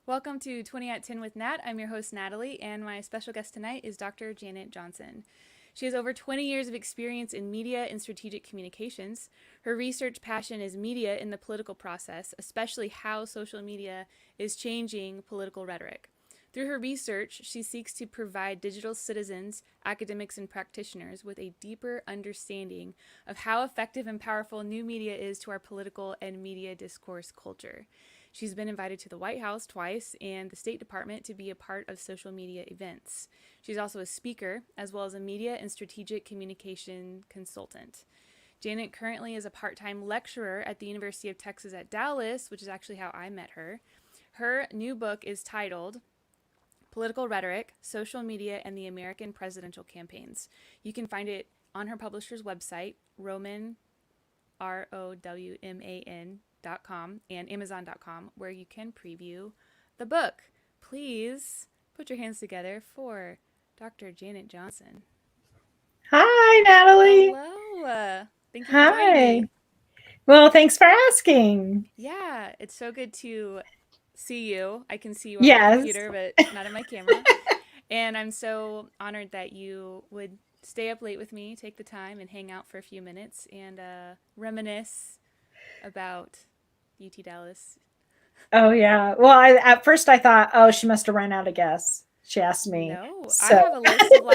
Welcome to 20 at 10 with Nat. I'm your host, Natalie, and my special guest tonight is Dr. Janet Johnson. She has over 20 years of experience in media and strategic communications. Her research passion is media in the political process, especially how social media is changing political rhetoric. Through her research, she seeks to provide digital citizens, academics, and practitioners with a deeper understanding of how effective and powerful new media is to our political and media discourse culture. She's been invited to the White House twice and the State Department to be a part of social media events. She's also a speaker, as well as a media and strategic communication consultant. Janet currently is a part-time lecturer at the University of Texas at Dallas, which is actually how I met her. Her new book is titled Political Rhetoric, Social Media, and the American Presidential Campaigns. You can find it on her publisher's website, Rowman, ROWMAN.com, and Amazon.com, where you can preview the book. Please put your hands together for Dr. Janet Johnson. Hi, Natalie. Hello. Thank you for joining Hi. me. Well, thanks for asking. Yeah, it's so good to see you. I can see you on my Yes. computer, but not in my camera. And I'm so honored that you would stay up late with me, take the time, and hang out for a few minutes and reminisce about UT Dallas. Oh, yeah. Well, at first I thought, oh, she must have run out of gas. She asked me. No, I So, have a list of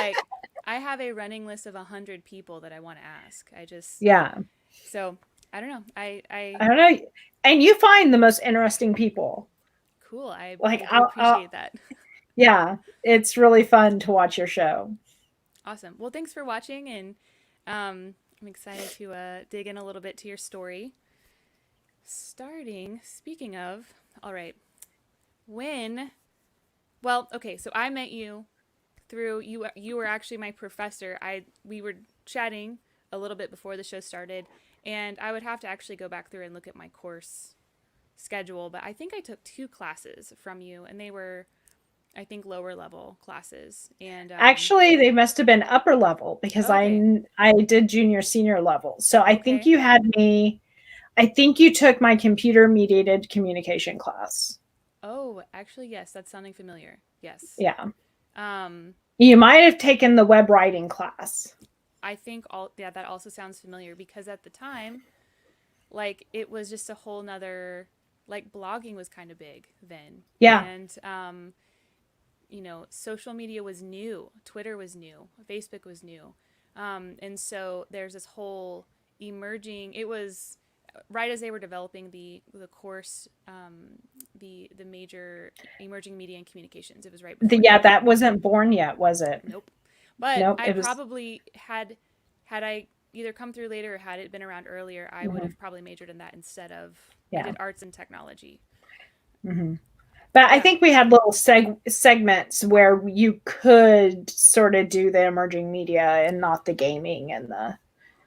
I have a running list of 100 people that I want to ask. yeah. So I don't know. I don't know. And you find the most interesting people. Cool. I Like, do appreciate that. yeah, it's really fun to watch your show. Awesome. Well, thanks for watching, and I'm excited to dig in a little bit to your story. Speaking of, all right, when, well, okay, so I met you through you. You were actually my professor. We were chatting a little bit before the show started, and I would have to actually go back through and look at my course schedule, but I think I took two classes from you, and they were, I think, lower level classes. And Actually, they must have been upper level because okay, I did junior senior level. So I think okay. you had me. I think you took my computer mediated communication class. Oh, actually, yes, that's sounding familiar. Yes. Yeah. Um, You might have taken the web writing class. I think yeah, that also sounds familiar because at the time, like it was just a whole nother, like blogging was kind of big then. Yeah. And social media was new, Twitter was new, Facebook was new. And so there's this whole emerging, it was right as they were developing the course, the major emerging media and communications. It was right before Yeah, that. that wasn't born yet, was it? Nope. But No, I it was. probably had I either come through later or had it been around earlier, I would Mhm. have probably majored in that instead of I Yeah. did arts and technology. Hmm. But I Yeah. think we had little segments where you could sort of do the emerging media and not the gaming and the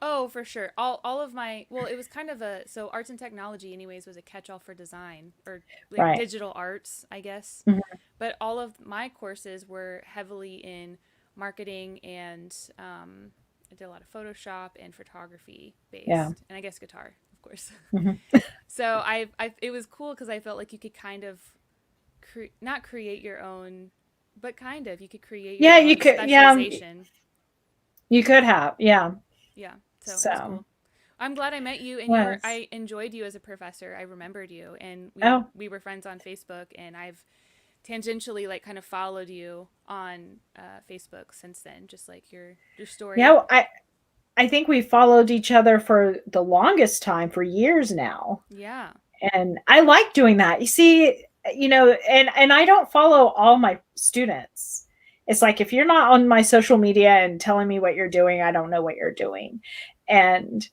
Oh, for sure. All of my well, it was kind of a so arts and technology anyways was a catch-all for design or like right. digital arts, I guess. Mhm. But all of my courses were heavily in marketing and I did a lot of Photoshop and photography Yeah. based, and I guess guitar, of course. Hmm. So it was cool because I felt like you could kind of not create your own, but kind of you could create your Yeah, you own could. Yeah, specialization. you could have. Yeah. Yeah, so it was So cool. I'm glad I met you, and was. I enjoyed you as a professor. I remembered you, and Oh, we were friends on Facebook, and I've tangentially like kind of followed you on Facebook since then, just like your story. yeah. I think we followed each other for the longest time, for years now. Yeah. And I like doing that. You see, and I don't follow all my students. It's like if you're not on my social media and telling me what you're doing, I don't know what you're doing. And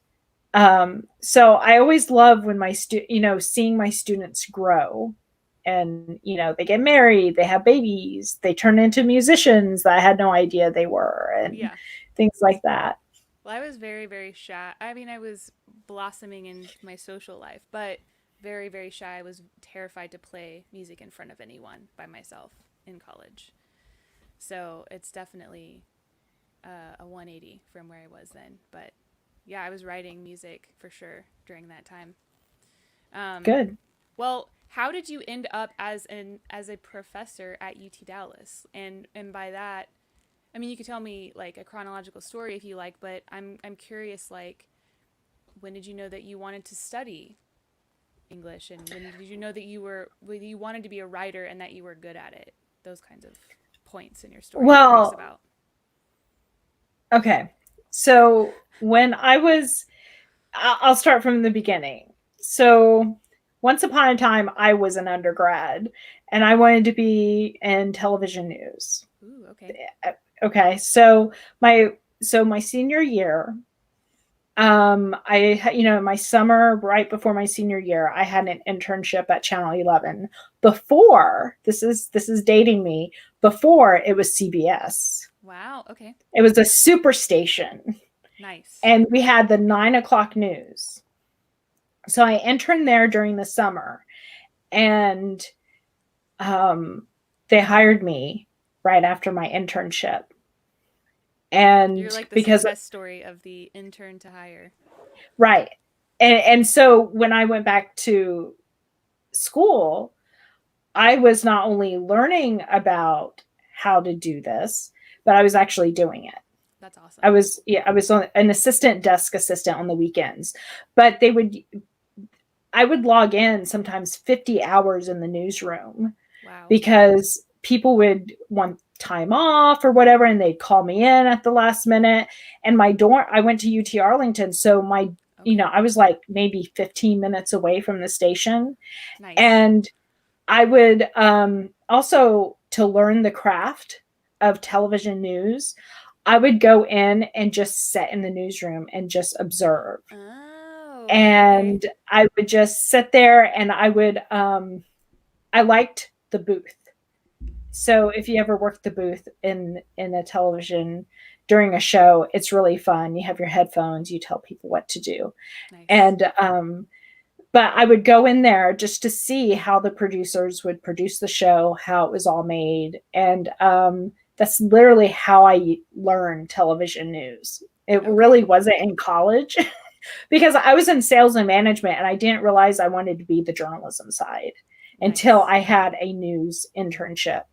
so I always love when seeing my students grow, and they get married, they have babies, they turn into musicians that I had no idea they were, and Yeah. things like that. Well, I was very, very shy. I mean, I was blossoming in my social life, but very, very shy. I was terrified to play music in front of anyone by myself in college. So it's definitely a 180 from where I was then. But yeah, I was writing music for sure during that time. Um, Good. well, how did you end up as a professor at UT Dallas? And by that, I mean, you could tell me like a chronological story if you like, but I'm curious, like, when did you know that you wanted to study English, and when did you know that you wanted to be a writer and that you were good at it? Those kinds of points in your story I'm curious Well, about. okay. So when I'll start from the beginning. So once upon a time, I was an undergrad and I wanted to be in television news. Ooh, okay. Okay. So my senior year, my summer right before my senior year, I had an internship at Channel 11. Before, this is dating me, before it was CBS. Wow, okay. It was a super station, Nice. and we had the 9 o'clock news. So I interned there during the summer, and they hired me right after my internship. You're And like the because success story of the intern to hire. right. And so when I went back to school, I was not only learning about how to do this, but I was actually doing it. That's awesome. I was an assistant desk assistant on the weekends, but I would log in sometimes 50 hours in the newsroom. Wow. Because people would want time off or whatever, and they'd call me in at the last minute. And I went to UT Arlington, so I was like maybe 15 minutes away from the station. Nice. And I would also, to learn the craft of television news, I would go in and just sit in the newsroom and just observe. Oh, And okay. I would just sit there, and I liked the booth. So if you ever work the booth in a television during a show, it's really fun. You have your headphones, you tell people what to do. Nice. And but I would go in there just to see how the producers would produce the show, how it was all made. And that's literally how I learned television news. It really wasn't in college because I was in sales and management, and I didn't realize I wanted to be the journalism side until I had a news internship.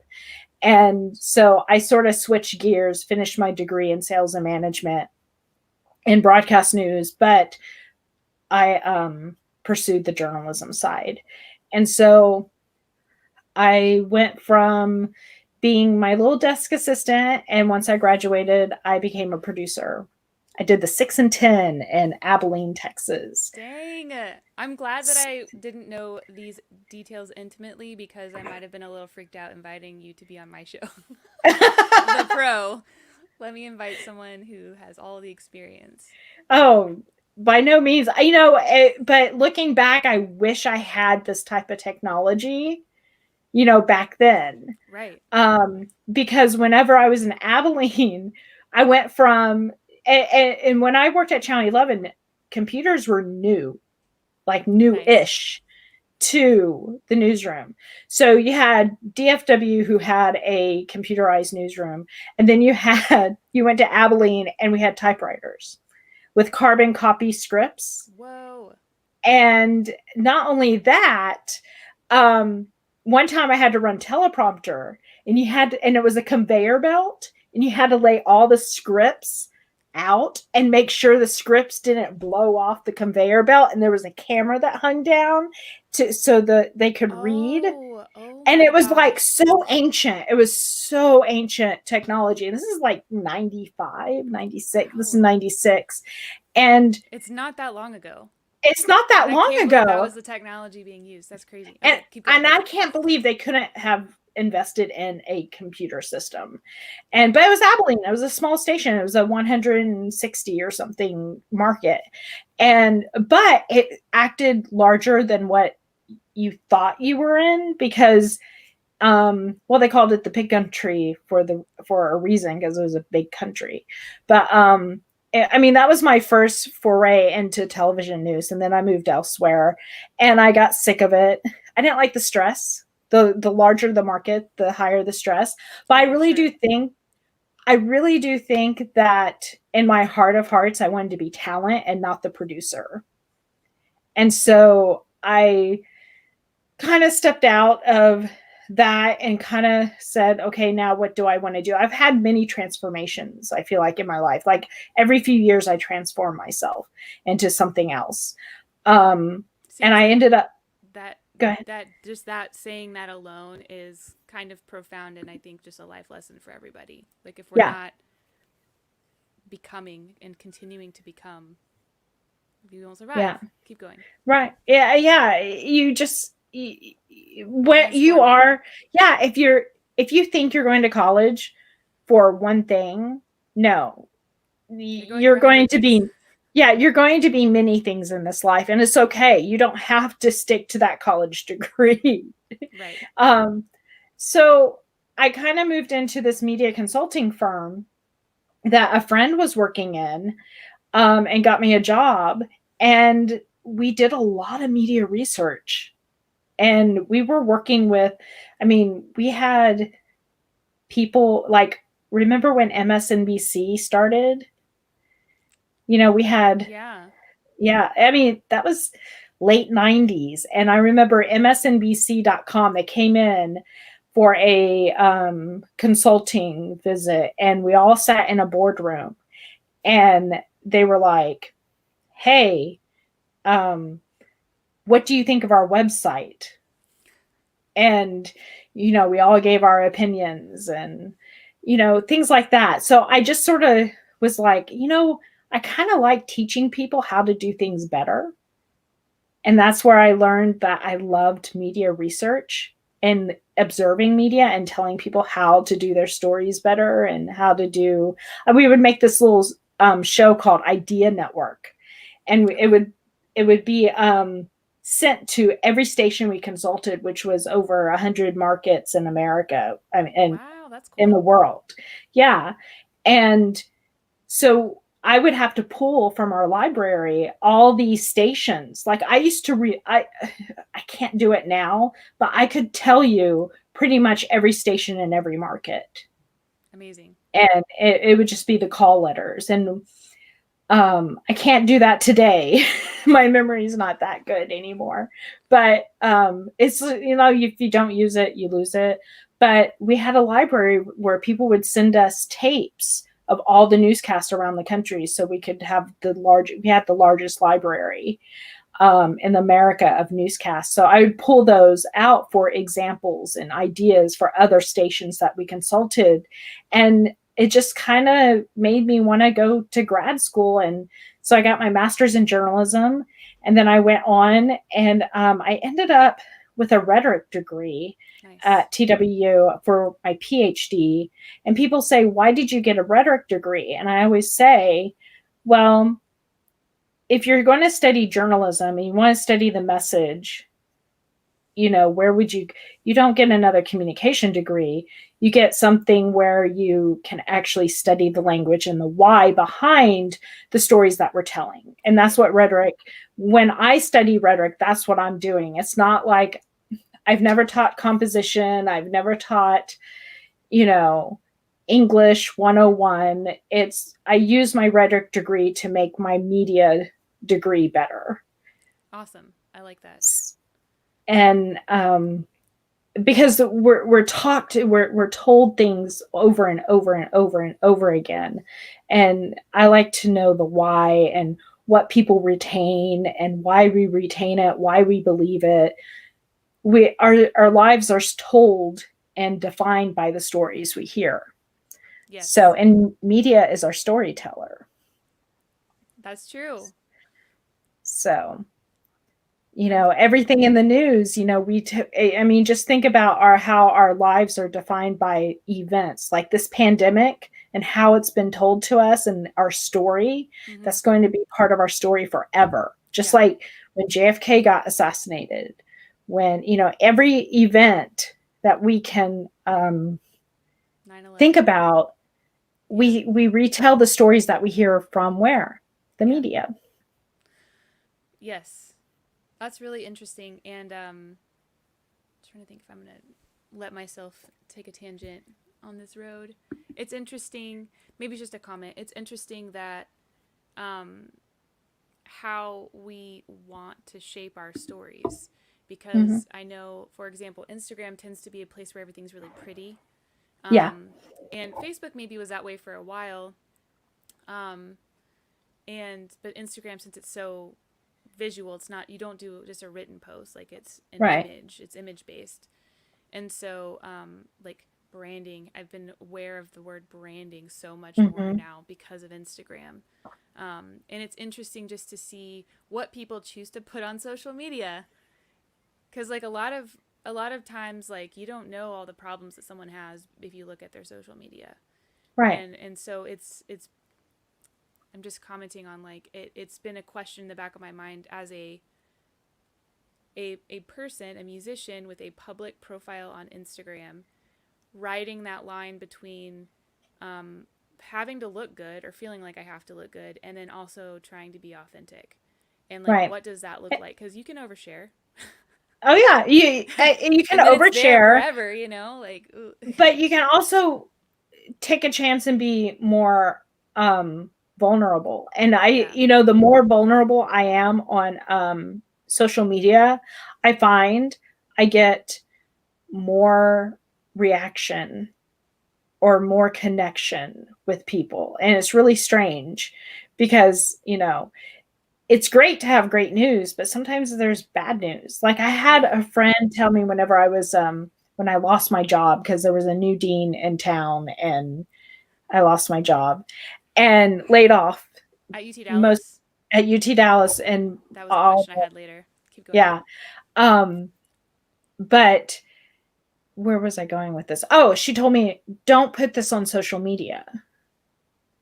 And so I sort of switched gears, finished my degree in sales and management in broadcast news, but I pursued the journalism side. And so I went from being my little desk assistant, and once I graduated, I became a producer. I did the 6 and 10 in Abilene, Texas. Dang. I'm glad that I didn't know these details intimately, because I might have been a little freaked out inviting you to be on my show. The pro. Let me invite someone who has all the experience. Oh, by no means. But looking back, I wish I had this type of technology, back then. Right. Because whenever I was in Abilene, I went from and when I worked at Channel 11, computers were new, like new-ish to the newsroom. So you had DFW, who had a computerized newsroom, and then you went to Abilene, and we had typewriters with carbon copy scripts. Whoa. And not only that, one time I had to run teleprompter, and it was a conveyor belt, and you had to lay all the scripts out and make sure the scripts didn't blow off the conveyor belt, and there was a camera that hung down so that they could read. And it was like so ancient. It was so ancient technology. And this is like 95, 96. Wow. This is 96. And it's not that long ago. It's not that long ago. That was the technology being used. That's crazy. Okay, and I can't believe they couldn't have invested in a computer system. But it was Abilene. It was a small station. It was a 160 or something market. But it acted larger than what you thought you were in, because they called it the pig country for a reason, because it was a big country. But that was my first foray into television news, and then I moved elsewhere, and I got sick of it. I didn't like the stress. The larger the market, the higher the stress. But I really do think that in my heart of hearts, I wanted to be talent and not the producer. And so I kind of stepped out of that and kind of said, okay, now what do I want to do? I've had many transformations, I feel like, in my life. Like every few years, I transform myself into something else. And Seems I like ended up, that go ahead. that just that saying that alone is kind of profound, and I think just a life lesson for everybody. Like if we're Yeah. not becoming and continuing to become, we won't survive. Yeah. Keep going. Right. Yeah. Yeah. You just, what you Transforming. are. Yeah. If you think you're going to college for one thing, no, You're going for you're a hundred going to things. be, yeah, you're going to be many things in this life, and it's okay. You don't have to stick to that college degree. Right. um so I kind of moved into this media consulting firm that a friend was working in, and got me a job, and we did a lot of media research, and we were working with, I mean, we had people like, remember when MSNBC started? We had, Yeah. yeah, I mean, that was late 90s. And I remember MSNBC.com, they came in for a consulting visit, and we all sat in a boardroom, and they were like, hey, what do you think of our website? And, we all gave our opinions and, things like that. So I just sort of was like, I kind of like teaching people how to do things better. And that's where I learned that I loved media research and observing media and telling people how to do their stories better and how to do. We would make this little show called Idea Network, and Okay. it would be sent to every station we consulted, which was over 100 markets in America, and Wow, that's in the cool. world. Yeah, and so I would have to pull from our library all these stations. Like I used to I can't do it now, but I could tell you pretty much every station in every market. Amazing. And it would just be the call letters. And I can't do that today. My memory is not that good anymore. But it's, if you don't use it, you lose it. But we had a library where people would send us tapes of all the newscasts around the country, so we could have we had the largest library in America of newscasts. So I would pull those out for examples and ideas for other stations that we consulted. And it just kind of made me want to go to grad school. And so I got my master's in journalism. And then I went on, and I ended up with a rhetoric degree Nice. at TWU for my PhD. And people say, why did you get a rhetoric degree? And I always say, well, if you're going to study journalism and you want to study the message, where would you don't get another communication degree. You get something where you can actually study the language and the why behind the stories that we're telling. And that's what rhetoric, when I study rhetoric, that's what I'm doing. It's not like I've never taught composition. I've never taught, English 101. I use my rhetoric degree to make my media degree better. Awesome. I like that. And because we're told things over and over and over and over again, and I like to know the why and what people retain and why we retain it, why we believe it. Our lives are told and defined by the stories we hear. So, Yes, and media is our storyteller. that's true. So, And everything in the news, I mean, just think about how our lives are defined by events like this pandemic and how it's been told to us, and our story. mm-hmm. That's going to be part of our story forever. Just Yeah, like when JFK got assassinated, when, every event that we can 9/11. think about, Yeah, we retell the stories that we hear from where? The yeah, media. yes. That's really interesting. And trying to think if I'm gonna let myself take a tangent on this road. It's interesting. Maybe it's just a comment. It's interesting that um, how we want to shape our stories, Mhm. because I know, for example, Instagram tends to be a place where everything's really pretty. Yeah. Um, and Facebook maybe was that way for a while. Um, but Instagram, since it's so visual, it's not, you don't do just a written post, like it's an Right. image, it's image based. And so, like branding, I've been aware of the word branding so much more Mhm. now because of Instagram. And it's interesting just to see what people choose to put on social media, because like a lot of times, like you don't know all the problems that someone has if you look at their social media. Right. And so it's I'm just commenting on like it's been a question in the back of my mind as a person, a musician with a public profile on Instagram, riding that line between um, having to look good or feeling like I have to look good, and then also trying to be authentic. And like, Right. what does that look like? Because you can overshare, Oh yeah, you can and then it's there overshare, forever. Like, ooh. but you can also take a chance and be more vulnerable. And Yeah, the more vulnerable I am on social media, I find I get more reaction or more connection with people. And it's really strange because, it's great to have great news, but sometimes there's bad news. Like I had yeah. a friend tell me whenever I was when I lost my job because there was a new dean in town and I lost my job and laid off At UT most Dallas, at UT Dallas and that was a all. question I had later. Keep going. Yeah. Um but where was I going with this? Oh, she told me don't put this on social media.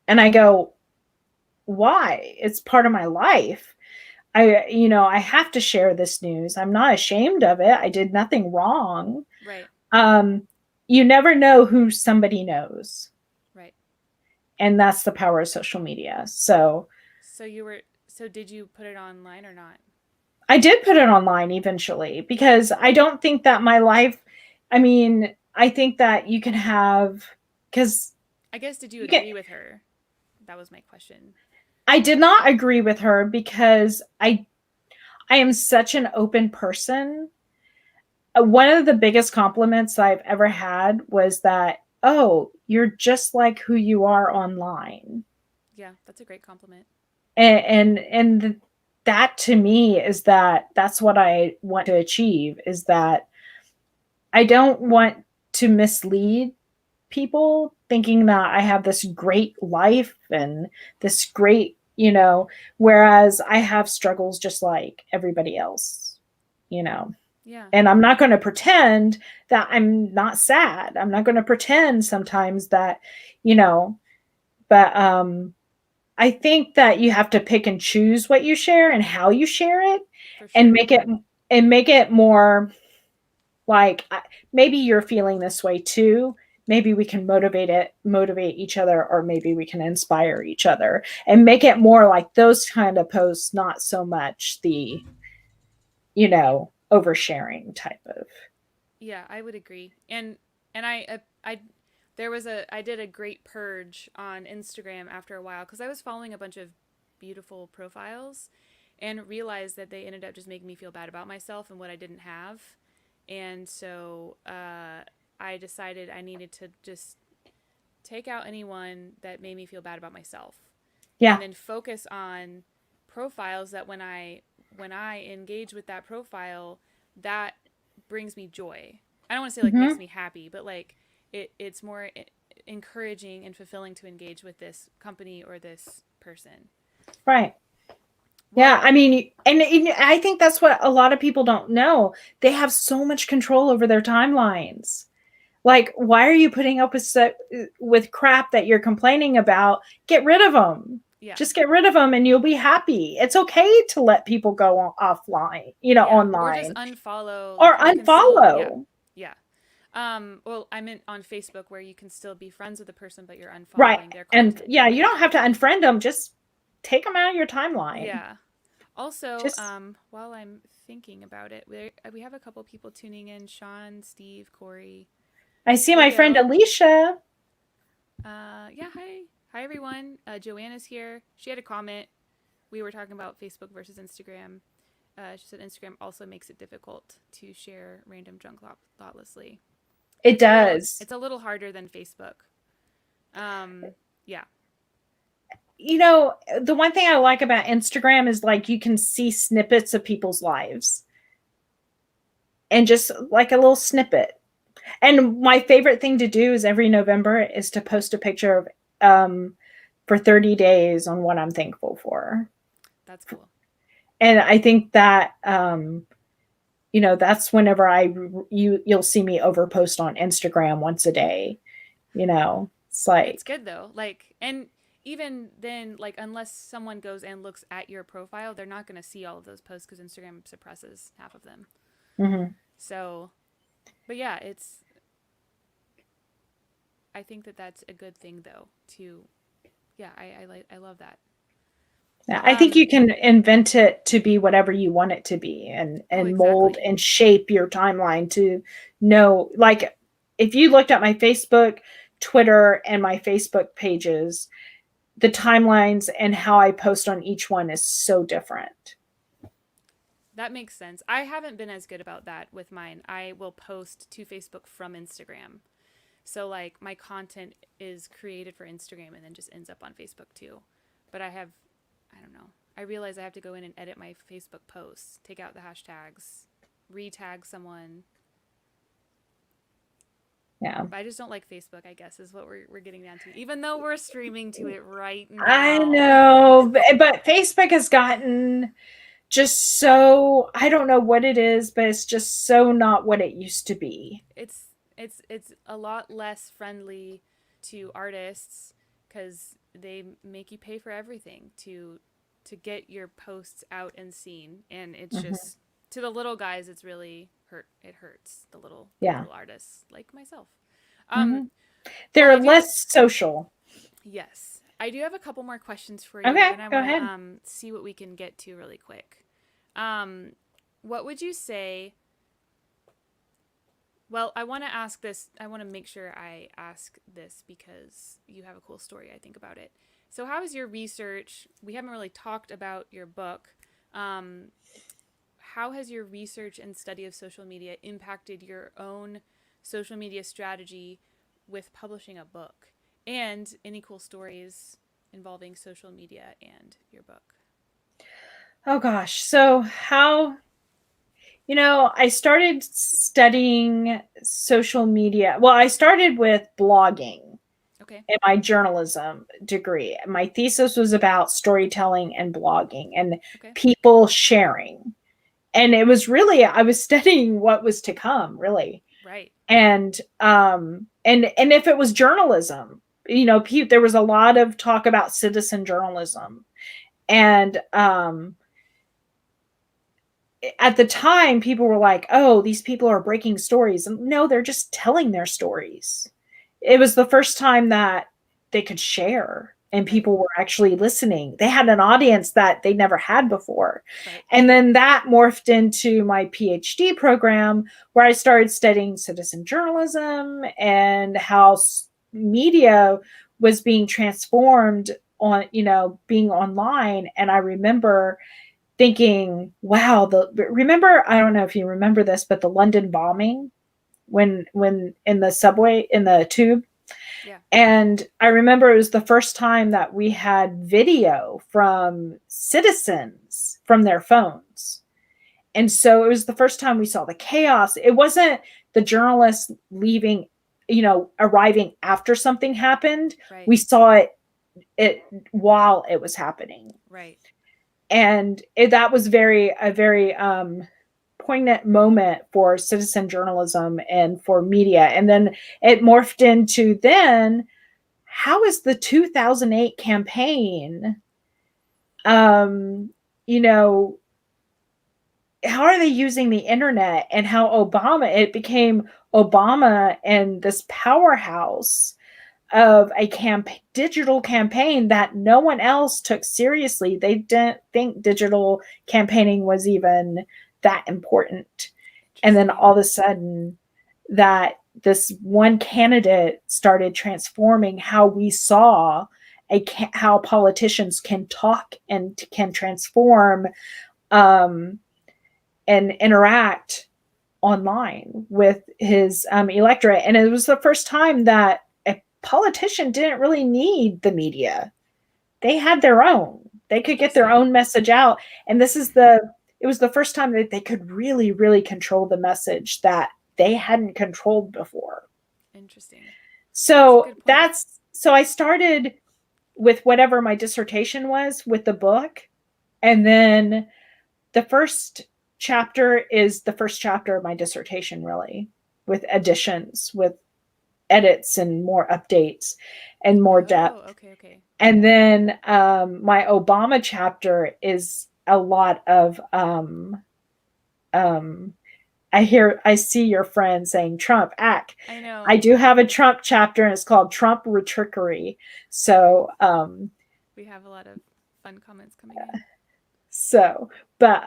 And I go, "Why? It's part of my life. I have to share this news. I'm not ashamed of it. I did nothing wrong." Right, Um, you never know who somebody knows, right. and that's the power of social media. So So did you put it online or not? I did put it online eventually because I don't think that my life. I mean, I think that you can have because I guess did you you can. agree with her? That was my question. I did not agree with her because I am such an open person. One of the biggest compliments I've ever had was that, "Oh, you're just like who you are online." Yeah, that's a great compliment. And that to me is that's what I want to achieve is that I don't want to mislead people thinking that I have this great life and this great, whereas I have struggles just like everybody else, you know. Yeah, And I'm not going to pretend that I'm not sad. I'm not going to pretend sometimes that, you know, but I think that you have to pick and choose what you share and how you share it for and sure. make it more like maybe you're feeling this way too. Maybe we can motivate each other, or maybe we can inspire each other and make it more like those kind of posts, not so much the, oversharing type of. Yeah, I would agree. And I there was a I did a great purge on Instagram after a while because I was following a bunch of beautiful profiles and realized that they ended up just making me feel bad about myself and what I didn't have. And so I decided I needed to just take out anyone that made me feel bad about myself Yeah. and then focus on profiles that when I engage with that profile, that brings me joy. I don't want to say like makes Hmm. me happy, but like it's more encouraging and fulfilling to engage with this company or this person. Right. Yeah, Well, I mean, and I think that's what a lot of people don't know. They have so much control over their timelines. Like, why are you putting up with crap that you're complaining about? Get rid of them. yeah. Just get rid of them and you'll be happy. It's okay to let people go offline, Yeah, or just online, unfollow. or Like you can still, yeah, unfollow. yeah. Well, I'm on Facebook where you can still be friends with a person, but you're Right. unfollowing their And content. yeah, you don't have to unfriend them. Just take them out of your timeline. Yeah. Also, Just, while I'm thinking about it, we have a couple people tuning in: Sean, Steve, Corey, I see my friend Leo. Alicia. Yeah, hi everyone. Joanna's here. She had a comment. We were talking about Facebook versus Instagram. she said Instagram also makes it difficult to share random junk thoughtlessly. It does. It's a little harder than Facebook. Yeah. You know, the one thing I like about Instagram is like you can see snippets of people's lives. And just like a little snippet. And my favorite thing to do is every November is to post a picture of for 30 days on what I'm thankful for. That's cool. And I think that you know, that's whenever you'll see me overpost on Instagram once a day. You know, it's like, it's good though. Like, and even then, like, unless someone goes and looks at your profile, they're not going to see all of those posts because Instagram suppresses half of them. mm-hmm. So, but yeah, I think that that's a good thing though. Yeah, I love that. Yeah, I think you can invent it to be whatever you want it to be, and mold and shape your timeline to know. Like, if you looked at my Facebook, Twitter, and my Facebook pages, the timelines and how I post on each one is so different. That makes sense. I haven't been as good about that with mine. I will post to Facebook from Instagram. So like my content is created for Instagram and then just ends up on Facebook too. But I don't know. I realize I have to go in and edit my Facebook posts, take out the hashtags, re-tag someone. Yeah. But I just don't like Facebook, I guess, is what we're getting down to. Even though we're streaming to it right now. I know. But Facebook has gotten just so, I don't know what it is, but it's just so not what it used to be. It's a lot less friendly to artists because they make you pay for everything to get your posts out and seen, and it's just to the little guys it's really it hurts the little artists like myself. They're less social. Yes, I do have a couple more questions for you, okay, and I want to see what we can get to really quick. What would you say? Well, I want to ask this. I want to make sure I ask this because you have a cool story, I think, about it. So how is your research? We haven't really talked about your book. How has your research and study of social media impacted your own social media strategy with publishing a book? And any cool stories involving social media and your book? Oh, gosh. So how... You know, I started studying social media. Well, I started with blogging in my journalism degree. My thesis was about storytelling and blogging and people sharing. And it was really, I was studying what was to come, really. Right. And if it was journalism, you know, there was a lot of talk about citizen journalism. And at the time, people were like, oh, these people are breaking stories. And no, they're just telling their stories. It was the first time that they could share and people were actually listening. They had an audience that they never had before. Right. And then that morphed into my PhD program where I started studying citizen journalism and how media was being transformed on, you know, being online. And I remember thinking, wow, remember, I don't know if you remember this, but the London bombing when in the subway, in the tube. Yeah. And I remember it was the first time that we had video from citizens from their phones. And so it was the first time we saw the chaos. It wasn't the journalists leaving, you know, arriving after something happened. Right. We saw it while it was happening. Right. And that was a very poignant moment for citizen journalism and for media. And then it morphed into how is the 2008 campaign, you know, how are they using the internet, and how it became Obama and this powerhouse of a digital campaign that no one else took seriously. They didn't think digital campaigning was even that important. And then all of a sudden that this one candidate started transforming how we saw how politicians can talk and can transform and interact online with his electorate. And it was the first time that a politician didn't really need the media. They had their own. They could get their own message out. And it was the first time that they could really, really control the message that they hadn't controlled before. Interesting. So so I started with whatever my dissertation was with the book. And then the first chapter is the first chapter of my dissertation, really, with additions, with edits and more updates and more depth. Okay. And then my Obama chapter is a lot of I see your friend saying Trump ack. I know. I do have a Trump chapter, and it's called Trump Retrickery. So we have a lot of fun comments coming in. So, but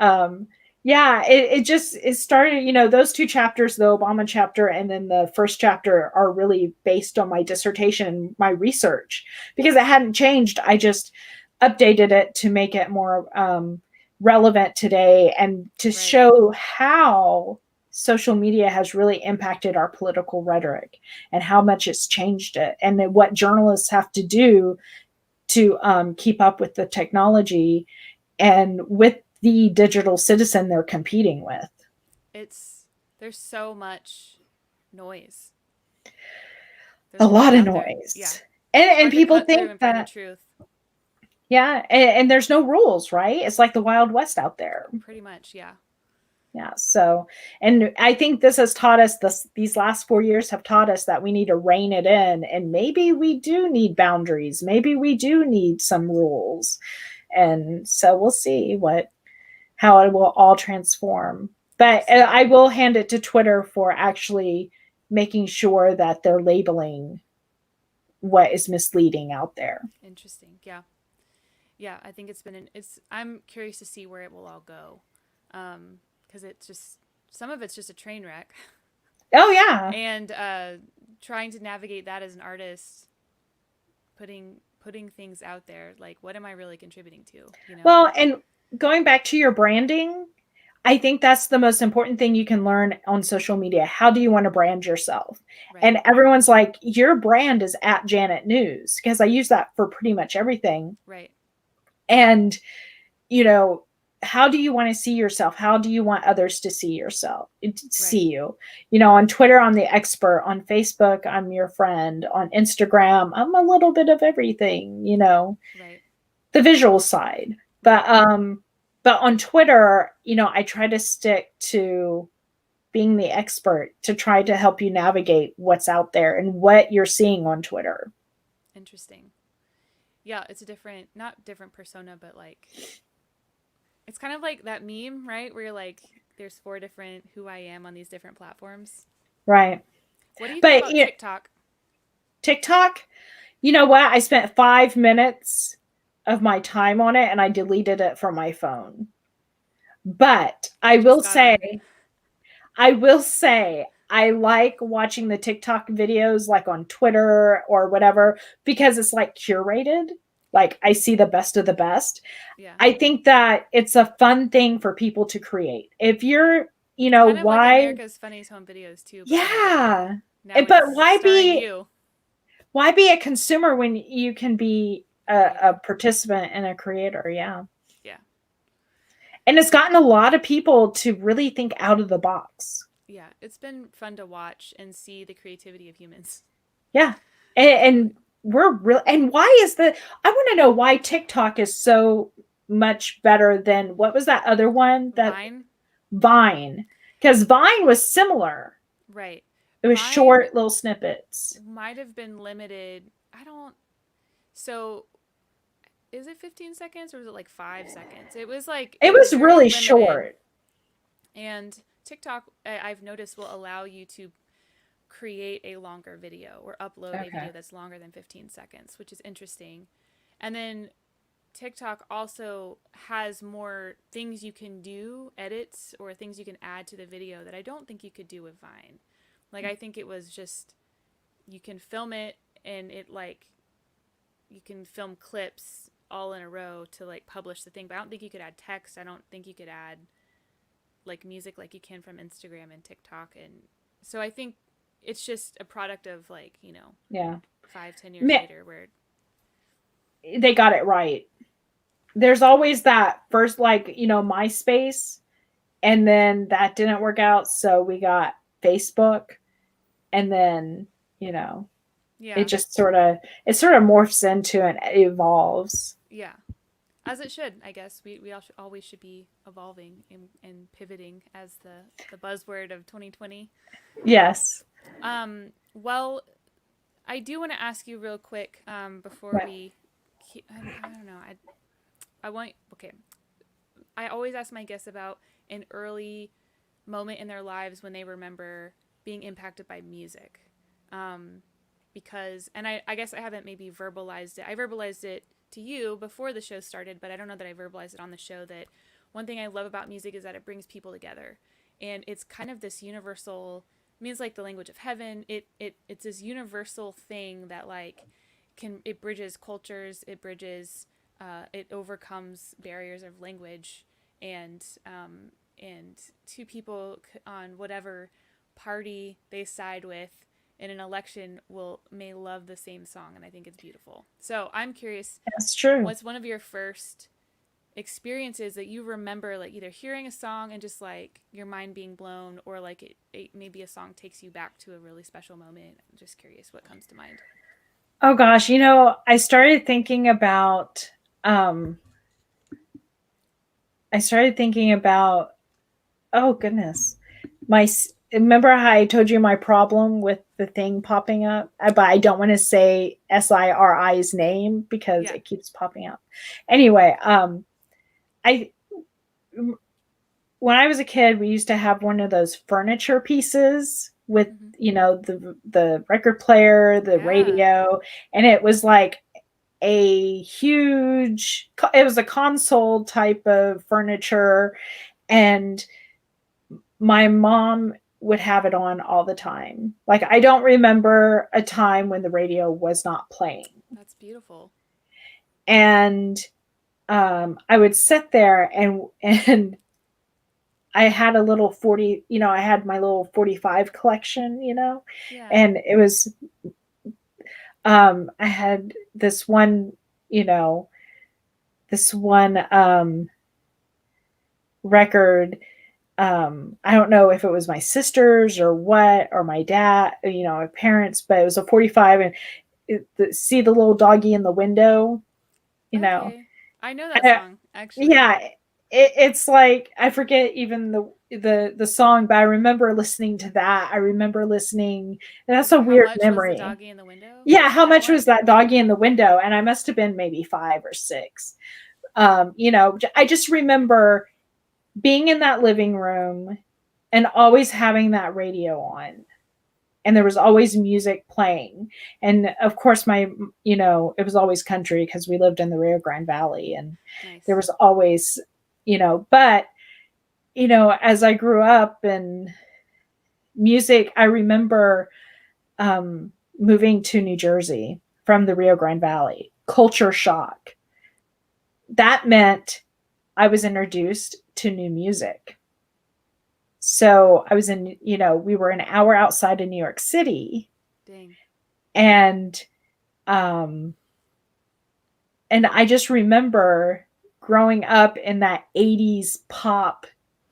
yeah, it started, you know, those two chapters, the Obama chapter and then the first chapter, are really based on my dissertation, my research, because it hadn't changed. I just updated it to make it more relevant today and to show how social media has really impacted our political rhetoric and how much it's changed it, and then what journalists have to do to keep up with the technology and with the digital citizen they're competing with. There's so much noise. There's a lot of noise. Yeah. And people think that truth. Yeah, and there's no rules, right? It's like the Wild West out there. Pretty much, yeah. Yeah. So, and I think this has taught us these last 4 years have taught us that we need to rein it in, and maybe we do need boundaries. Maybe we do need some rules. And so we'll see how it will all transform. But I will hand it to Twitter for actually making sure that they're labeling what is misleading out there. Interesting. Yeah. Yeah, I think I'm curious to see where it will all go. Because it's just, some of it's just a train wreck. Oh, yeah. And trying to navigate that as an artist, putting things out there, like, what am I really contributing to? You know? Well, and going back to your branding, I think that's the most important thing you can learn on social media. How do you want to brand yourself? Right. And everyone's like, your brand is at Janet News, because I use that for pretty much everything. Right. And, you know, how do you want to see yourself? How do you want others to see yourself, see you? You know, on Twitter, I'm the expert. On Facebook, I'm your friend. On Instagram, I'm a little bit of everything, you know, the visual side. But on Twitter, you know, I try to stick to being the expert to try to help you navigate what's out there and what you're seeing on Twitter. Interesting. Yeah, it's not different persona, but like, it's kind of like that meme, right? Where you're like, there's 4 different who I am on these different platforms. Right. What do you think about TikTok? TikTok? You know what? I spent 5 minutes of my time on it and I deleted it from my phone. But I will say, I like watching the TikTok videos like on Twitter or whatever, because it's like curated. Like, I see the best of the best. Yeah. I think that it's a fun thing for people to create. If you're, you know, kind of why like America's Funniest Home Videos too. But yeah. But why be a consumer when you can be a participant and a creator? Yeah. Yeah. And it's gotten a lot of people to really think out of the box. Yeah, it's been fun to watch and see the creativity of humans. Yeah. And we're real. And why is I want to know why TikTok is so much better than, what was that other one? Vine. Because Vine was similar. Right. It was short little snippets. Might have been limited. So is it 15 seconds or was it like 5 seconds? It was like, it was really limited. Short. And TikTok, I've noticed, will allow you to create a longer video or upload a video that's longer than 15 seconds, which is interesting. And then TikTok also has more things you can do, edits, or things you can add to the video that I don't think you could do with Vine. Like, I think it was just, you can film it and you can film clips all in a row to like publish the thing, but I don't think you could add text. I don't think you could add like music like you can from Instagram and TikTok. And so I think it's just a product of like, you know, Yeah. 5-10 years later where They got it right. There's always that first, like, you know, MySpace, and then that didn't work out. So we got Facebook, and then, you know, yeah, it just sort of morphs into and evolves. yeah, as it should, I guess. We all always should be evolving and pivoting as the buzzword of 2020. Yes. Well, I do want to ask you real quick before Right. we I don't know. I want okay. I always ask my guests about an early moment in their lives when they remember being impacted by music. Um, because, and I guess I haven't maybe verbalized it. I verbalized it to you before the show started, but I don't know that I verbalized it on the show. That one thing I love about music is that it brings people together. And it's kind of this universal, I mean, it's like the language of heaven. It's this universal thing that like it bridges cultures, it overcomes barriers of language, and and two people on whatever party they side with in an election may love the same song, and I think it's beautiful. So I'm curious, That's true. what's one of your first experiences that you remember, like either hearing a song and just like your mind being blown, or like maybe a song takes you back to a really special moment? I'm just curious what comes to mind. Oh gosh, you know, I started thinking about um oh goodness. Remember how I told you my problem with the thing popping up? But I don't want to say Siri's name because Yeah. it keeps popping up. Anyway, I when I was a kid, we used to have one of those furniture pieces with, Mm-hmm. you know, the record player, the Yeah. radio, and it was like a huge, it was a console type of furniture, and my mom would have it on all the time. Like, I don't remember a time when the radio was not playing. That's beautiful. And I would sit there and I had a little 40, you know, I had my little 45 collection, you know, Yeah. and it was, I had this one, you know, this one record. I don't know if it was my sister's or what, or my dad, you know, my parents, but it was a 45, and see the little doggy in the window, you know. Okay. I know that song, actually. Yeah, it's like I forget even the song, but I remember listening to that. I remember listening, and that's a How weird much was the memory. doggy in the window? Yeah, how That much was one? that doggy in the window? And I must have been maybe 5 or 6. You know, I just remember being in that living room and always having that radio on, and there was always music playing, and of course you know, it was always country because we lived in the Rio Grande Valley, and there Nice. was always, you know, but you know, as I grew up in music, I remember moving to New Jersey from the Rio Grande Valley. Culture shock. That meant I was introduced to new music. So I was in, you know, we were an hour outside of New York City. Dang. And um and I just remember growing up in that 80s pop,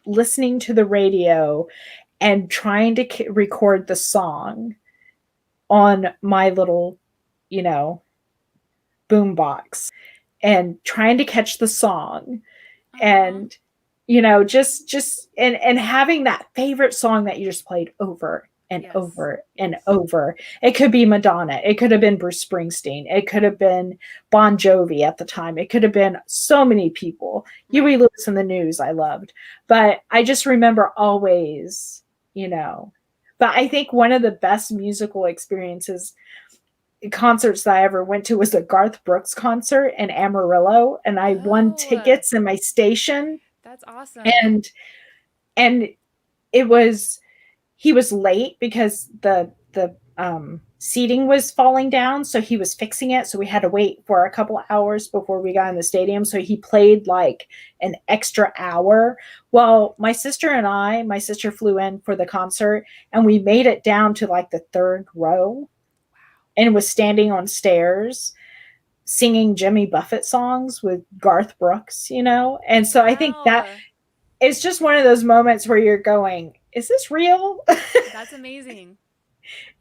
listening to the radio and trying to record the song on my little, you know, boombox, and trying to catch the song, Uh-huh. and you know, just and having that favorite song that you just played over and Yes. over and Yes. over. It could be Madonna, it could have been Bruce Springsteen, it could have been Bon Jovi at the time, it could have been so many people. Huey Right. Lewis and the News I loved, but I just remember always, you know. But I think one of the best musical experiences, concerts that I ever went to, was a Garth Brooks concert in Amarillo, and I won Oh, tickets in my station, that's awesome. and and it was, he was late because the seating was falling down, so he was fixing it. So we had to wait for a couple of hours before we got in the stadium. So he played like an extra hour. Well, my sister flew in for the concert, and we made it down to like the third row, and was standing on stairs singing Jimmy Buffett songs with Garth Brooks, you know? And so I think that Wow. it's just one of those moments where you're going, is this real? That's amazing.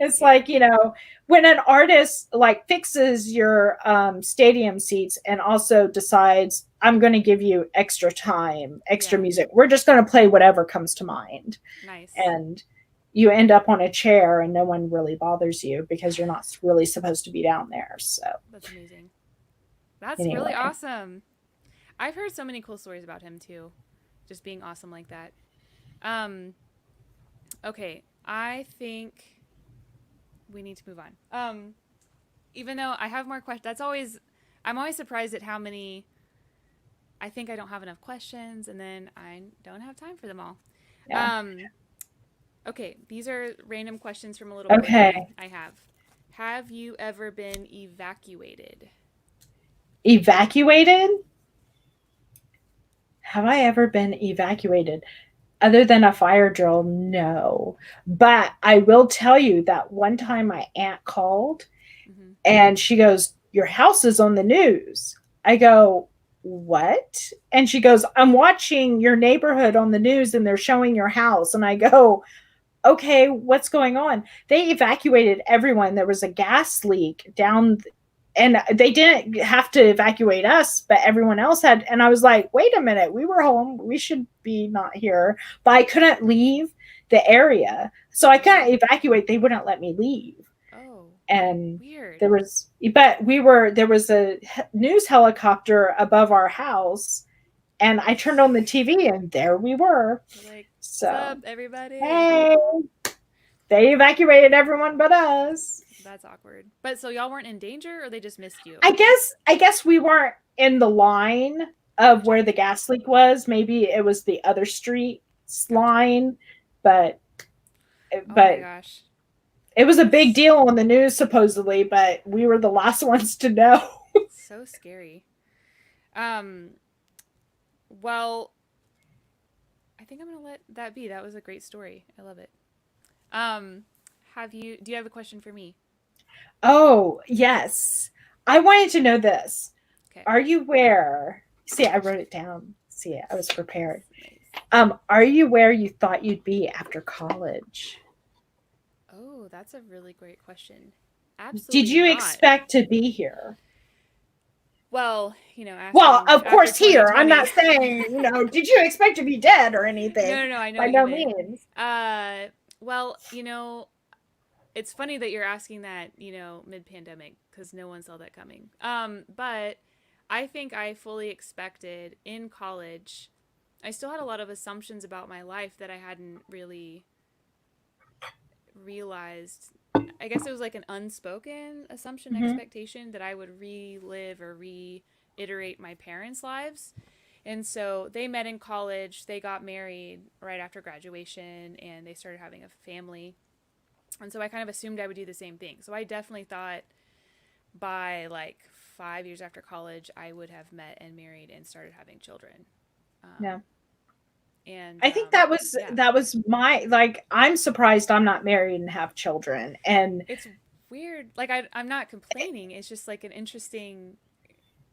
It's Yeah. like, you know, when an artist like fixes your stadium seats and also decides, I'm going to give you extra time, extra Yeah. music, we're just going to play whatever comes to mind. Nice. And you end up on a chair and no one really bothers you because you're not really supposed to be down there. So, That's amazing. That's really anyway. awesome. I've heard so many cool stories about him too. Just being awesome like that. Um, okay, I think we need to move on. Even though I have more questions, I'm always surprised at how many. I think I don't have enough questions, and then I don't have time for them all. Yeah. Um, okay, these are random questions from a little board game Okay. I have. Have you ever been evacuated? Evacuated? Have I ever been evacuated? Other than a fire drill, no. But I will tell you that one time my aunt called Mm-hmm. and she goes, your house is on the news. I go, what? And she goes, I'm watching your neighborhood on the news and they're showing your house. And I go, okay, what's going on? They evacuated everyone. There was a gas leak down, and they didn't have to evacuate us, but everyone else had. And I was like, wait a minute, we were home. We should be not here. But I couldn't leave the area. So I couldn't evacuate. They wouldn't let me leave. Oh, And weird. there was a news helicopter above our house, and I turned on the TV and there we were. You're like, what's up, So, everybody? hey, they evacuated everyone but us. That's awkward. But so y'all weren't in danger, or they just missed you? I guess we weren't in the line of Gotcha. where the gas leak was. Maybe it was the other street's Gotcha. line, but Oh my but gosh. it was a big That's deal on the news supposedly, but we were the last ones to know. so scary. Um, well, I think I'm gonna let that be. That was a great story. I love it. Um, do you have a question for me? Oh, yes. I wanted to know this. Okay. Are you where? See, I wrote it down. See, I was prepared. Nice. Are you where you thought you'd be after college? Oh, that's a really great question. Did Absolutely you not. expect to be here? Well, Well, asking of after course, here. I'm 2020. not saying, did you expect to be dead or anything? No, I know By what you no meant. means. Well, it's funny that you're asking that, mid-pandemic because no one saw that coming. But I think I fully expected in college. I still had a lot of assumptions about my life that I hadn't really realized. I guess it was like an unspoken assumption, Mm-hmm. expectation that I would relive or reiterate my parents' lives. And so they met in college, they got married right after graduation, and they started having a family. And so I kind of assumed I would do the same thing. So I definitely thought by like 5 years after college, I would have met and married and started having children. Yeah. Um, and I think that was yeah, my like. I'm surprised I'm not married and have children. And it's weird. Like I'm not complaining. It's just like an interesting.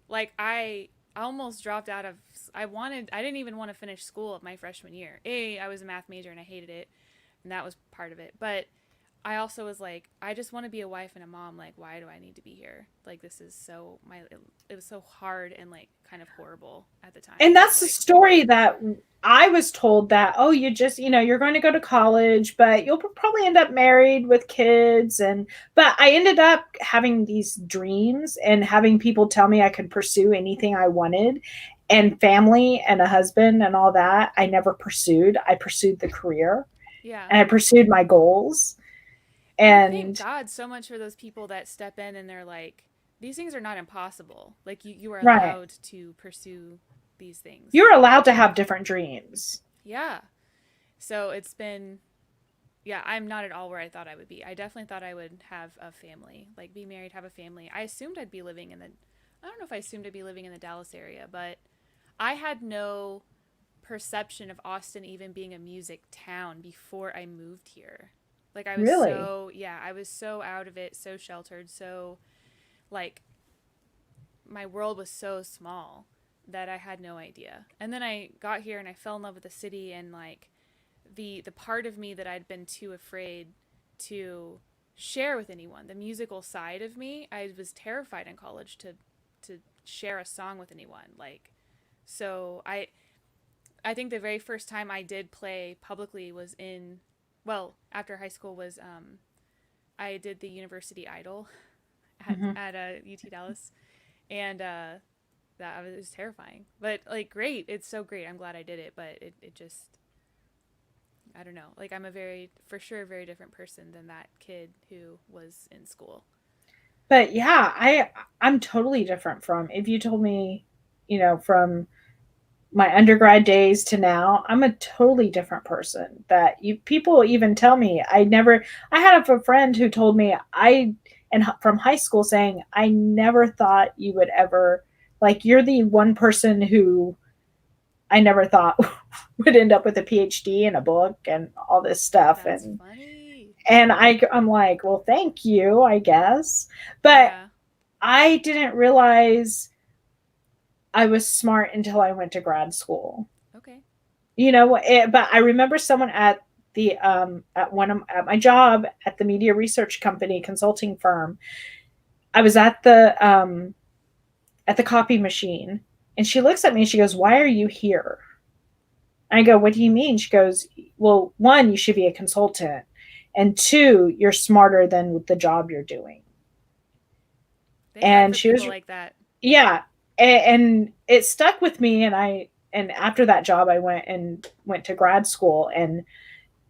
Like I almost dropped out of. I didn't even want to finish school my freshman year. I was a math major and I hated it, and that was part of it. But I also was like, I just want to be a wife and a mom. Like, why do I need to be here? Like, this is so it was so hard and like kind of horrible at the time. and I was that's the like, story that I was told, that you just, you're going to go to college, but you'll probably end up married with kids. And but I ended up having these dreams and having people tell me I could pursue anything I wanted, and family and a husband and all that I never pursued. I pursued the career yeah. and I pursued my goals. And I thank And God so much for those people that step in and they're like, these things are not impossible. Like you are right, allowed to pursue these things. you're allowed to have different dreams. Yeah. So yeah, I'm not at all where I thought I would be. I definitely thought I would have a family, like be married, have a family. I assumed I'd be living in the, I don't know if I assumed I'd be living in the Dallas area, but I had no perception of Austin even being a music town before I moved here. Like I was Really? so, yeah, I was so out of it, so sheltered, so like my world was so small that I had no idea. And then I got here and I fell in love with the city, and like the part of me that I'd been too afraid to share with anyone, the musical side of me, I was terrified in college to share a song with anyone. Like so I think the very first time I did play publicly was in, well, after high school was I did the University Idol Hmm. at UT Dallas, and that was terrifying. But like, great, it's so great. I'm glad I did it, but it just, I don't know. Like, I'm a very, for sure, very different person than that kid who was in school. But yeah, I'm totally different from, if you told me, from my undergrad days to now, I'm a totally different person. That you people even tell me I had a friend who told me from high school saying, I never thought you would ever, like, you're the one person who I never thought would end up with a PhD and a book and all this stuff. That's And funny. I'm like, well, thank you, I guess. But Yeah. I didn't realize I was smart until I went to grad school. Okay. But I remember someone at my job at the media research company consulting firm. I was at the copy machine, and she looks at me and she goes, "Why are you here?" And I go, "What do you mean?" She goes, "Well, one, you should be a consultant, and two, you're smarter than the job you're doing." Thank God And for she was, people like that. yeah, and it stuck with me. And after that job, I went to grad school and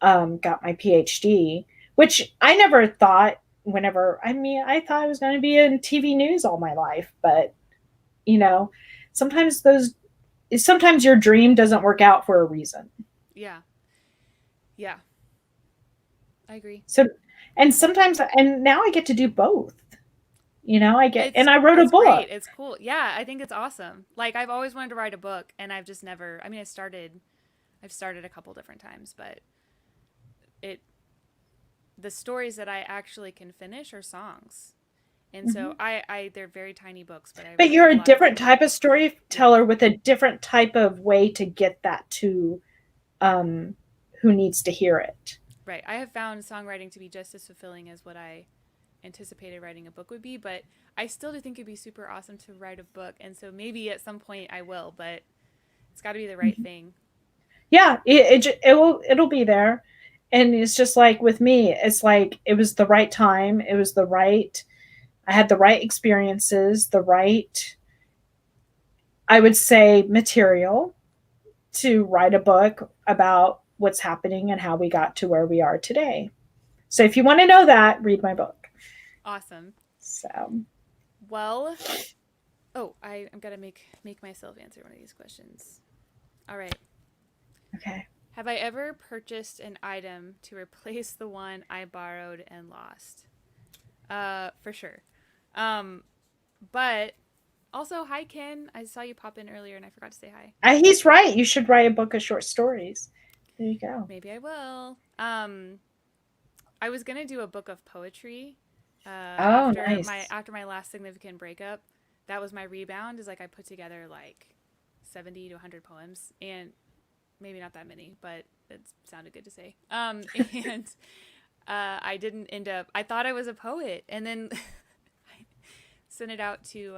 got my PhD, which I never thought. I thought I was going to be in TV news all my life, but you know, sometimes sometimes your dream doesn't work out for a reason. Yeah. Yeah. I agree. So, and Yeah. sometimes, and now I get to do both. It's And I wrote a it's book. great. It's cool. Yeah, I think it's awesome. Like I've always wanted to write a book, and I've just never, I mean, I've started a couple different times, but it the stories that I actually can finish are songs. And so Mhm. I they're very tiny books, but I But really you're have a a lot of different fun. type of Yeah. storyteller with a different type of way to get that to um, who needs to hear it. Right. I have found songwriting to be just as fulfilling as what I anticipated writing a book would be, but I still do think it'd be super awesome to write a book. And so maybe at some point I will, but it's got to be the right Mhm. thing. Yeah, it'll be there. And it's just like with me, it's like it was the right time. I had the right experiences, the right, I would say, material to write a book about what's happening and how we got to where we are today. So if you want to know that, read my book. Awesome. So, Well, oh, I'm gonna make myself answer one of these questions. All right. okay. Have I ever purchased an item to replace the one I borrowed and lost? For sure. Um, but also, hi Ken. I saw you pop in earlier and I forgot to say hi. He's right. You should write a book of short stories. There you go. Maybe I will. I was gonna do a book of poetry. Oh, nice. After my last significant breakup, that was my rebound. Is like I put together like 70 to 100 poems, and maybe not that many, but it sounded good to say. And I didn't end up. I thought I was a poet, and then I sent it out to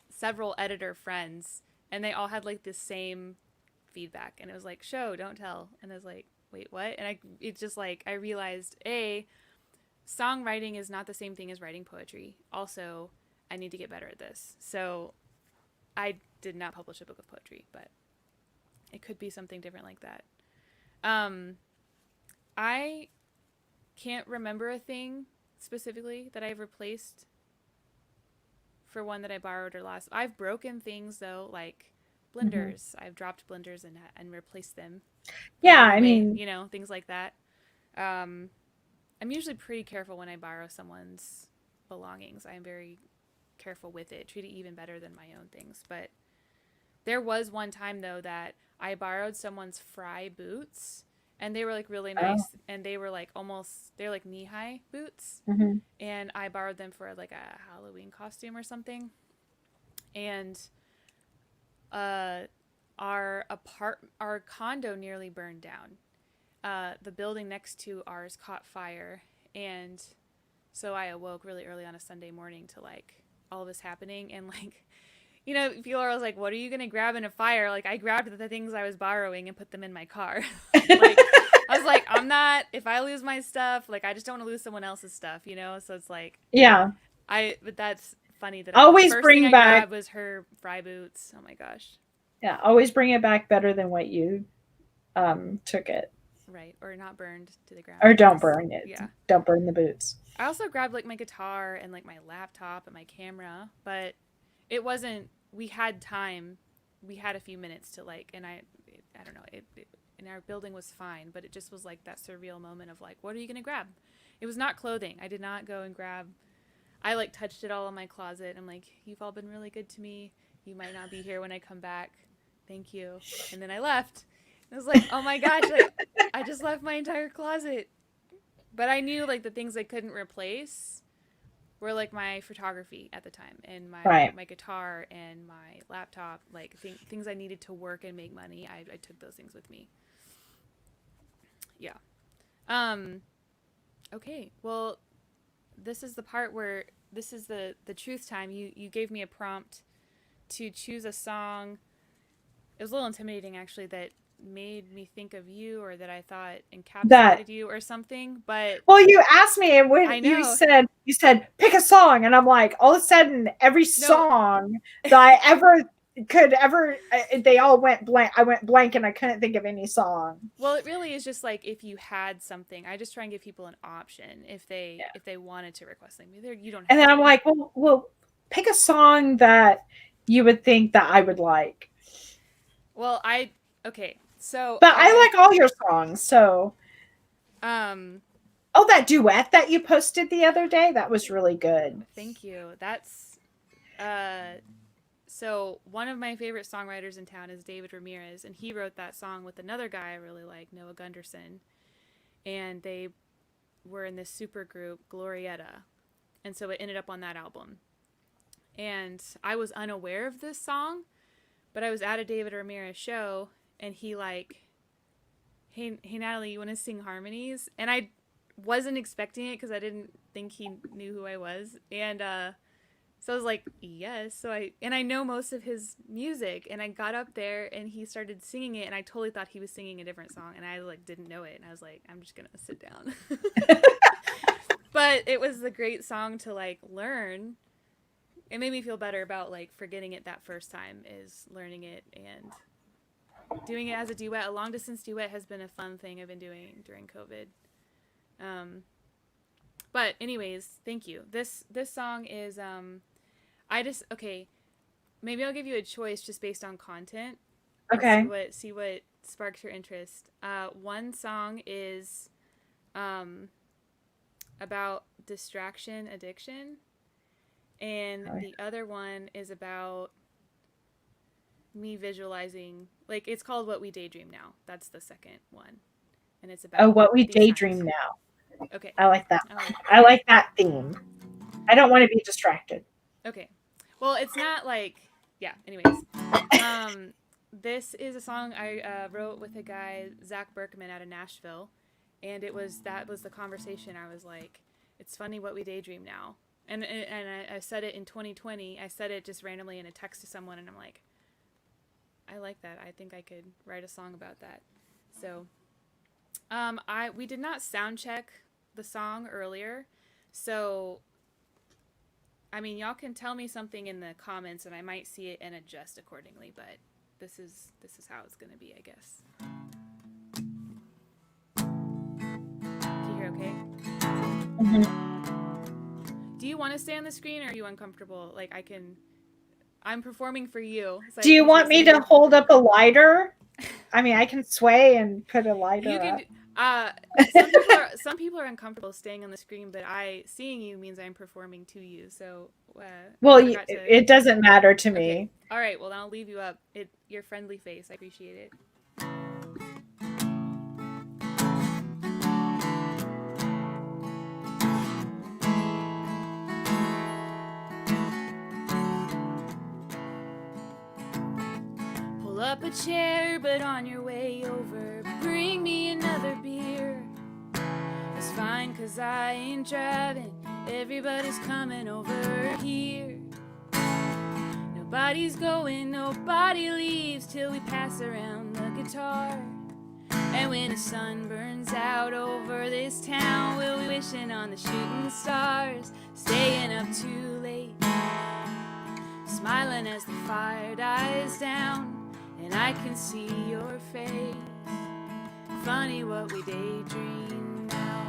several editor friends, and they all had like the same feedback, and it was like, "Show, don't tell." And I was like, "Wait, what?" And it's just like I realized, songwriting is not the same thing as writing poetry. Also, I need to get better at this. So I did not publish a book of poetry, but it could be something different like that. Um, I can't remember a thing specifically that I've replaced for one that I borrowed or lost. I've broken things though, like Mm-hmm. blenders. I've dropped blenders and replaced them, put Yeah, them I away, mean, things like that. I'm usually pretty careful when I borrow someone's belongings. I am very careful with it, treat it even better than my own things. But there was one time though that I borrowed someone's Fry boots, and they were like really Oh. nice, and they were like they're like knee-high boots, Hmm. and I borrowed them for like a Halloween costume or something. And uh our condo nearly burned down. The building next to ours caught fire, and so I awoke really early on a Sunday morning to like all of this happening, and like, people are always like, "What are you gonna grab in a fire?" Like, I grabbed the things I was borrowing and put them in my car. Like, I was like, I'm not. If I lose my stuff, like, I just don't want to lose someone else's stuff. So it's like, Yeah. but that's funny that the Always first thing bring I back. grabbed was her Fry boots. Oh my gosh. Yeah. Always bring it back better than what you took it. Right, or not burned to the Or ground. don't burn it. Yeah. Don't burn the boots. I also grabbed like my guitar and like my laptop and my camera, but it wasn't. We had time. We had a few minutes to like, and I don't know. And our building was fine, but it just was like that surreal moment of like, what are you gonna grab? It was not clothing. I did not go and grab. I like touched it all in my closet. I'm like, you've all been really good to me. You might not be here when I come back. Thank you. And then I left. It was like, oh my gosh, like, I just left my entire closet. But I knew like the things I couldn't replace were like my photography at the time, and Right. my guitar and my laptop, like things I needed to work and make money. I took those things with me. Yeah. Um. Okay. Well, this is the part where this is the truth time. You gave me a prompt to choose a song. It was a little intimidating actually, that made me think of you, or that I thought That. encapsulated you or something. But Well, you asked me, and when I know. you said pick a song, and I'm like, all of a sudden, every No. song that I ever could ever, they all went blank. I went blank, and I couldn't think of any song. Well, it really is just like if you had something. I just try and give people an option if Yeah. they wanted to request something. You don't And have then I'm to. like, well, pick a song that you would think that I would like. Well, okay. So But I like all your songs, so. um Oh, that duet that you posted the other day, that was really good. thank you. That's so one of my favorite songwriters in town is David Ramirez, and he wrote that song with another guy I really like, Noah Gunderson, and they were in this super group Glorietta, and so it ended up on that album. And I was unaware of this song, but I was at a David Ramirez show, and he like, hey Natalie, you want to sing harmonies? And I wasn't expecting it because I didn't think he knew who I was, and so I was like, yes. I know most of his music, and I got up there and he started singing it, and I totally thought he was singing a different song, and I like didn't know it, and I was like, I'm just gonna sit down. But it was a great song to like learn. It made me feel better about like forgetting it that first time, is learning it and doing it as a duet. A long distance duet has been a fun thing I've been doing during COVID. But anyways, thank you. This song is okay. Maybe I'll give you a choice just based on content. Okay. See what sparks your interest. One song is about distraction addiction, and the other one is about me visualizing, like, it's called What We Daydream Now. That's the second one, and it's about What We these Daydream times. Now. Okay. I like that. I like I like that theme. I don't want to be distracted. Okay. Well, it's not like, yeah. Anyways, this is a song I wrote with a guy, Zach Berkman, out of Nashville, and that was the conversation. I was like, it's funny what we daydream now, and I said it in 2020. I said it just randomly in a text to someone, and I'm like, I like that. I think I could write a song about that. So, we did not sound check the song earlier, so I mean, y'all can tell me something in the comments, and I might see it and adjust accordingly. But this is how it's gonna be, I guess. Can you hear okay? Mm-hmm. Do you want to stay on the screen, or are you uncomfortable? Like, I'm performing for you. So Do you want me to hold up a lighter? I mean, I can sway and put a lighter You can. up. Uh, some people are uncomfortable staying on the screen, but seeing you means I'm performing to you. So I Well, forgot to. it doesn't matter to Okay, me. all right. Well, then I'll leave you up. Your friendly face. I appreciate it. Pull up a chair, but on your way over, bring me another beer. It's fine, cause I ain't driving. Everybody's coming over here. Nobody's going, nobody leaves till we pass around the guitar. And when the sun burns out over this town, we'll be wishing on the shooting stars, staying up too late, smiling as the fire dies down, and I can see your face. Funny what we daydream now.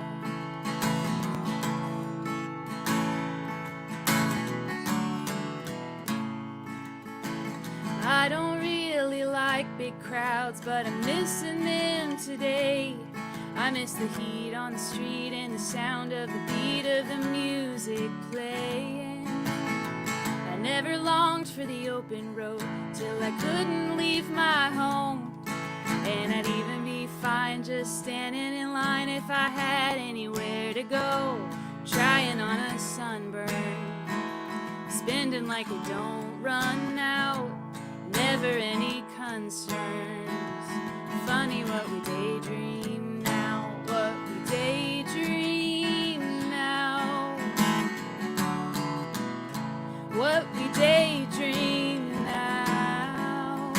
I don't really like big crowds, but I'm missing them today. I miss the heat on the street and the sound of the beat of the music playing. I never longed for the open road till I couldn't leave my home. And I'd even be fine just standing in line if I had anywhere to go. Trying on a sunburn, spending like we don't run out. Never any concerns. Funny what we daydream now. What we daydream now. What we daydream now.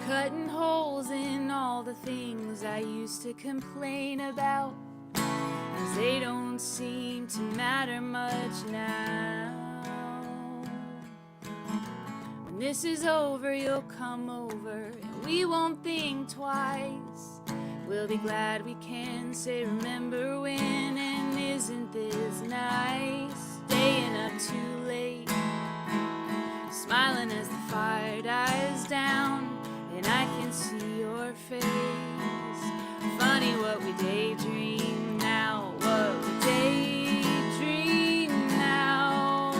Cutting holes in all the things I used to complain about, 'cause they don't seem to matter much now. When this is over, you'll come over, and we won't think twice. We'll be glad we can say remember when, and isn't this nice? Staying up too late, smiling as the fire dies down, and I can see your face. Funny what we daydream now. What we daydream now.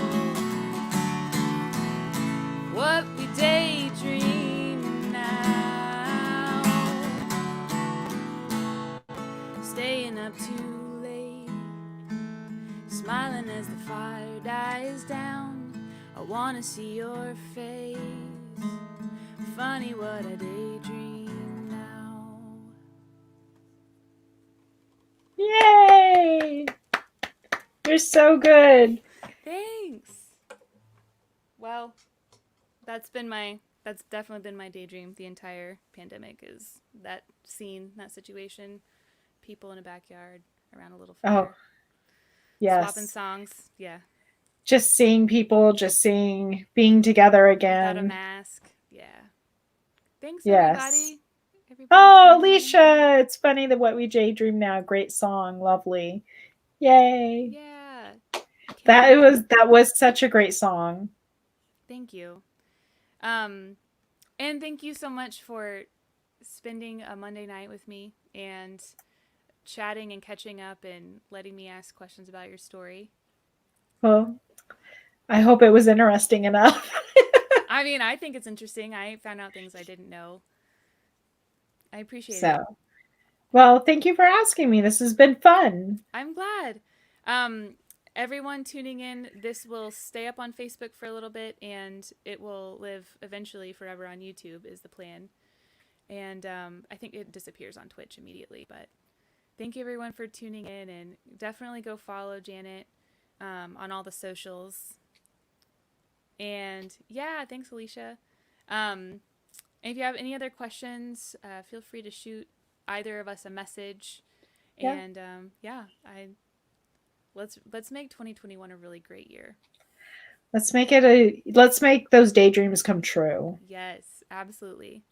What we daydream now. Staying up too late, smiling as the fire dies down. I wanna see your face. Funny what I daydream now. Yay! You're so good. Thanks. Well, that's definitely been my daydream the entire pandemic, is that scene, that situation, people in a backyard around a little fire. Oh, yes. Swapping songs, yeah. Just seeing people, being together Without a again. mask, yeah. Thanks, Yes. everybody. Oh, Alicia, it's funny that What We Daydream Now. Great song, lovely. Yay. Yeah. That was such a great song. Thank you. And thank you so much for spending a Monday night with me and chatting and catching up and letting me ask questions about your story. Well, I hope it was interesting enough. I mean, I think it's interesting. I found out things I didn't know. I appreciate it. So, well, thank you for asking me. This has been fun. I'm glad. Everyone tuning in, this will stay up on Facebook for a little bit, and it will live eventually forever on YouTube is the plan. And I think it disappears on Twitch immediately. But thank you, everyone, for tuning in, and definitely go follow Janet on all the socials. And yeah, thanks, Alicia. If you have any other questions, feel free to shoot either of us a message. Yeah. And let's make 2021 a really great year. Let's make those daydreams come true. Yes, absolutely.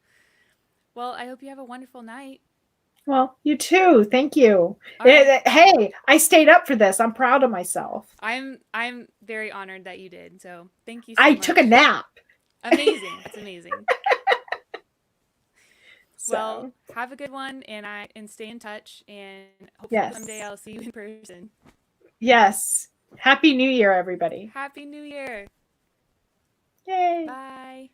Well, I hope you have a wonderful night. Well, you too. Thank you. Right. Hey, I stayed up for this. I'm proud of myself. I'm very honored that you did. So thank you so much. I took a nap. Amazing. It's amazing. Well, have a good one, and stay in touch, and hopefully yes. someday I'll see you in person. Yes. Happy New Year, everybody. Happy New Year. Yay. Bye.